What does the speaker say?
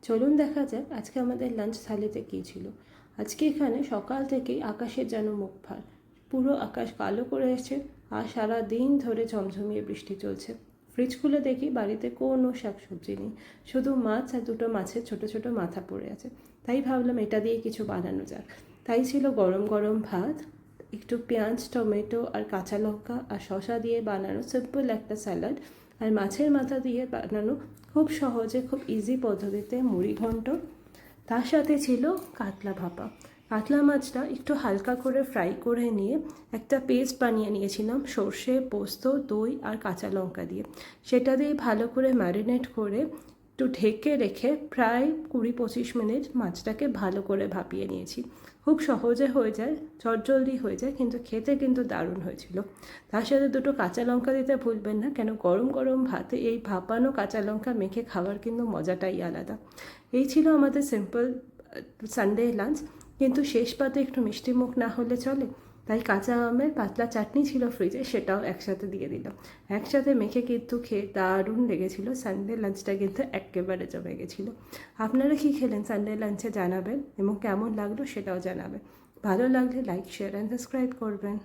চলুন দেখা যাক আজকে আমাদের লাঞ্চ থালিতে কী ছিল। আজকে এখানে সকাল থেকেই আকাশের যেন মুখ ভার, পুরো আকাশ কালো করে এসেছে আর সারা দিন ধরে ঝমঝমিয়ে বৃষ্টি চলছে। ফ্রিজ খুলে দেখি বাড়িতে কোনো শাকসবজি নেই, শুধু মাছ আর দুটো মাছের ছোট ছোট মাথা পড়ে আছে। তাই ভাবলাম এটা দিয়ে কিছু বানানো যাক। তাই ছিল গরম গরম ভাত, একটু পেঁয়াজ, টমেটো আর কাঁচা লঙ্কা আর শসা দিয়ে বানানো সিম্পল একটা স্যালাড, আর মাছের মাথা দিয়ে বানানো খুব সহজে খুব ইজি পদ্ধতিতে মুড়ি ঘন্ট। তার সাথে ছিল কাতলা ভাপা। কাতলা মাছটা একটু হালকা করে ফ্রাই করে নিয়ে একটা পেস্ট বানিয়ে নিয়েছিলাম সর্ষে, পোস্ত, দই আর কাঁচা লঙ্কা দিয়ে। সেটা দিয়ে ভালো করে ম্যারিনেট করে একটু ঢেকে রেখে প্রায় 20-25 মিনিট মাছটাকে ভালো করে ভাপিয়ে নিয়েছি। খুব সহজে হয়ে যায়, চটজলদি হয়ে যায়, কিন্তু খেতে কিন্তু দারুণ হয়েছিল। তার সাথে দুটো কাঁচা লঙ্কা দিতে ভুলবেন না, কেন গরম গরম ভাতে এই ভাপানো কাঁচা লঙ্কা মেখে খাওয়ার কিন্তু মজাটাই আলাদা। এই ছিল আমাদের সিম্পল সানডে লাঞ্চ। কিন্তু শেষ পাতে একটু মিষ্টি মুখ না হলে চলে, তাই কাঁচা আমের পাতলা চাটনি ছিল ফ্রিজে, সেটাও একসাথে দিয়ে দিলাম। একসাথে মেখে কিন্তু খেয়ে দারুণ লেগেছিল। সানডে লাঞ্চটা কিন্তু একেবারে জমে গেছিলো। আপনারা কী খেলেন সানডে লাঞ্চে জানাবেন, এবং কেমন লাগলো সেটাও জানাবেন। ভালো লাগলে লাইক, শেয়ার অ্যান্ড সাবস্ক্রাইব করবেন।